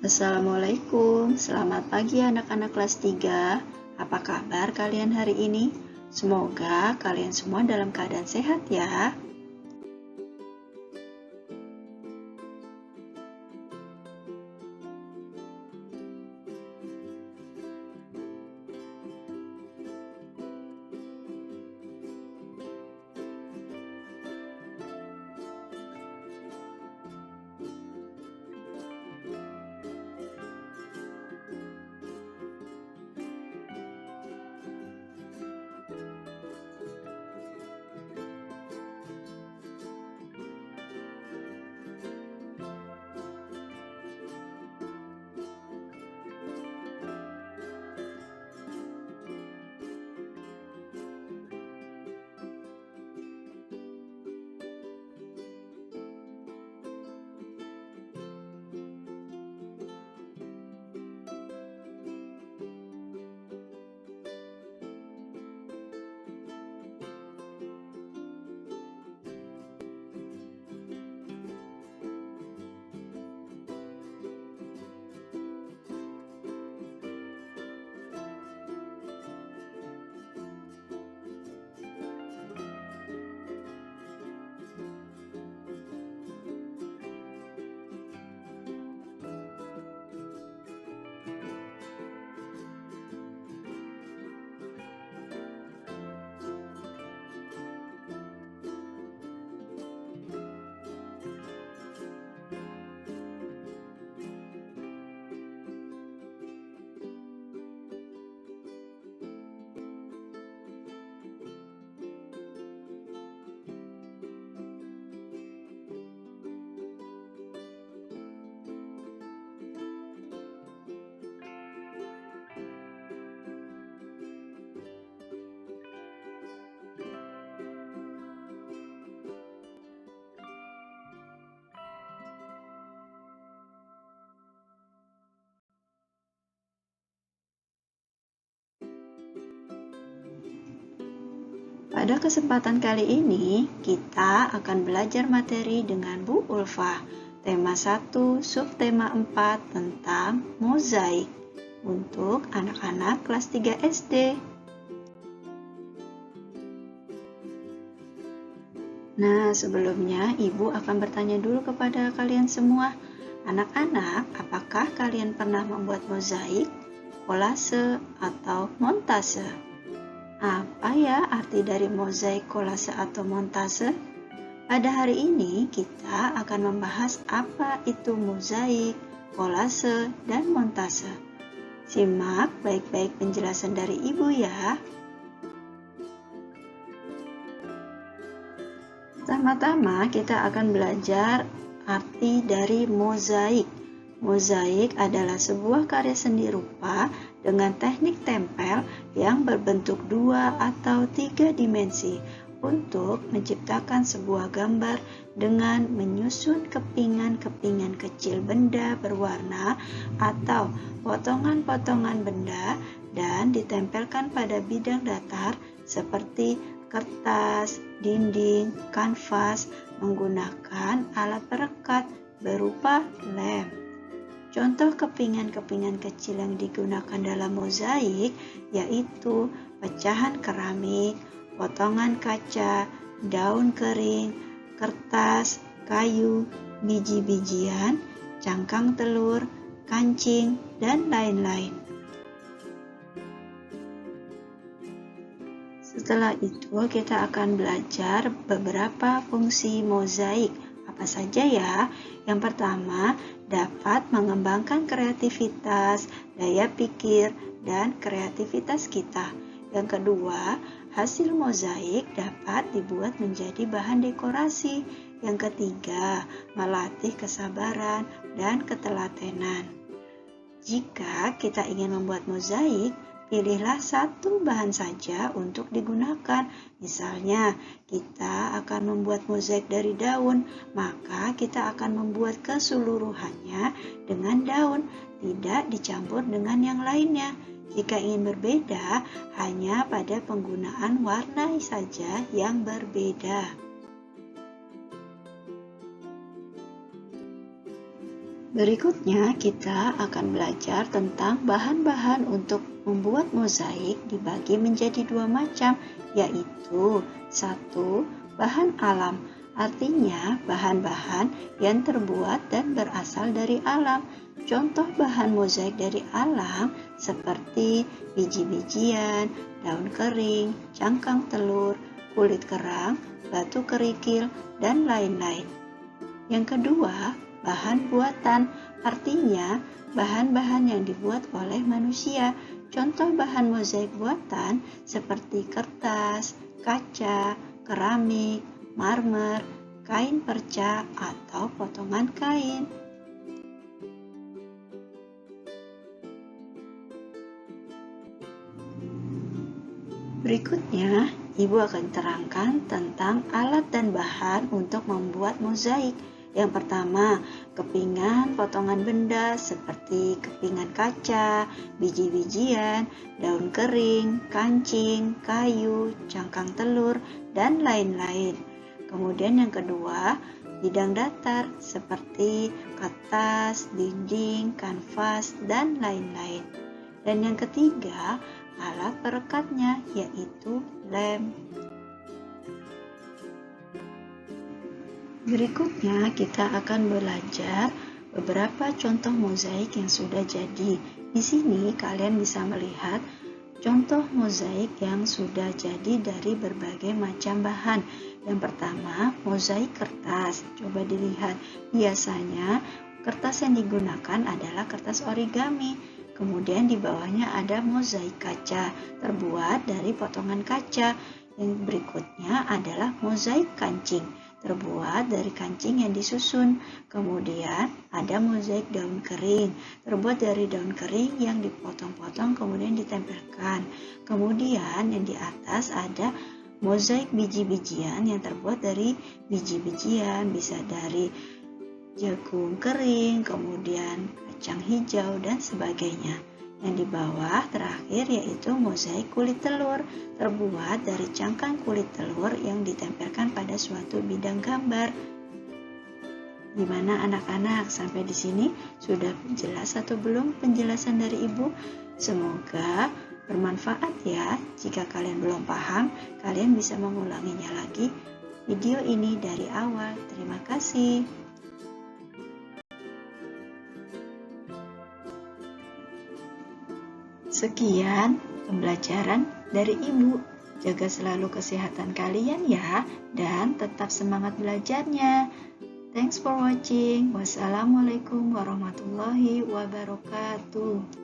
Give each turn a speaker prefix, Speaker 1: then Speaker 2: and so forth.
Speaker 1: Assalamualaikum, selamat pagi anak-anak kelas 3. Apa kabar kalian hari ini? Semoga kalian semua dalam keadaan sehat ya. Pada kesempatan kali ini, kita akan belajar materi dengan Bu Ulfa. Tema 1, subtema 4 tentang mozaik untuk anak-anak kelas 3 SD. Nah, sebelumnya Ibu akan bertanya dulu kepada kalian semua. Anak-anak, apakah kalian pernah membuat mozaik, kolase, atau montase? Apa ya arti dari mozaik, kolase, atau montase? Pada hari ini kita akan membahas apa itu mozaik, kolase, dan montase. Simak baik-baik penjelasan dari Ibu ya. Pertama-tama kita akan belajar arti dari mozaik. Mozaik adalah sebuah karya seni rupa dengan teknik tempel yang berbentuk 2 atau 3 dimensi untuk menciptakan sebuah gambar dengan menyusun kepingan-kepingan kecil benda berwarna atau potongan-potongan benda dan ditempelkan pada bidang datar seperti kertas, dinding, kanvas menggunakan alat perekat berupa lem. Contoh kepingan-kepingan kecil yang digunakan dalam mozaik yaitu pecahan keramik, potongan kaca, daun kering, kertas, kayu, biji-bijian, cangkang telur, kancing, dan lain-lain. Setelah itu kita akan belajar beberapa fungsi mozaik. Apa saja ya? Yang pertama, dapat mengembangkan kreativitas, daya pikir, dan kreativitas kita. Yang kedua, hasil mozaik dapat dibuat menjadi bahan dekorasi. Yang ketiga, melatih kesabaran dan ketelatenan. Jika kita ingin membuat mozaik, pilihlah satu bahan saja untuk digunakan. Misalnya, kita akan membuat mozaik dari daun, maka kita akan membuat keseluruhannya dengan daun, tidak dicampur dengan yang lainnya. Jika ingin berbeda, hanya pada penggunaan warna saja yang berbeda. Berikutnya, kita akan belajar tentang bahan-bahan untuk membuat mozaik dibagi menjadi dua macam, yaitu 1. Bahan alam, artinya bahan-bahan yang terbuat dan berasal dari alam. Contoh bahan mozaik dari alam seperti biji-bijian, daun kering, cangkang telur, kulit kerang, batu kerikil, dan lain-lain. Yang kedua, bahan buatan, artinya bahan-bahan yang dibuat oleh manusia. Contoh bahan mozaik buatan seperti kertas, kaca, keramik, marmer, kain perca, atau potongan kain. Berikutnya, Ibu akan terangkan tentang alat dan bahan untuk membuat mozaik. Yang pertama, kepingan potongan benda seperti kepingan kaca, biji-bijian, daun kering, kancing, kayu, cangkang telur, dan lain-lain. Kemudian yang kedua, bidang datar seperti kertas, dinding, kanvas, dan lain-lain. Dan yang ketiga, alat perekatnya yaitu lem. Berikutnya kita akan belajar beberapa contoh mozaik yang sudah jadi. Di sini kalian bisa melihat contoh mozaik yang sudah jadi dari berbagai macam bahan. Yang pertama, mozaik kertas. Coba dilihat, biasanya kertas yang digunakan adalah kertas origami. Kemudian di bawahnya ada mozaik kaca, terbuat dari potongan kaca. Yang berikutnya adalah mozaik kancing, terbuat dari kancing yang disusun. Kemudian ada mozaik daun kering, terbuat dari daun kering yang dipotong-potong kemudian ditempelkan. Kemudian yang di atas ada mozaik biji-bijian yang terbuat dari biji-bijian, bisa dari jagung kering, kemudian kacang hijau, dan sebagainya. Yang di bawah terakhir yaitu mozaik kulit telur, terbuat dari cangkang kulit telur yang ditempelkan pada suatu bidang gambar. Gimana anak-anak, sampai di sini sudah jelas atau belum penjelasan dari Ibu? Semoga bermanfaat ya. Jika kalian belum paham, kalian bisa mengulanginya lagi video ini dari awal. Terima kasih. Sekian pembelajaran dari Ibu. Jaga selalu kesehatan kalian ya, dan tetap semangat belajarnya. Thanks for watching. Wassalamualaikum warahmatullahi wabarakatuh.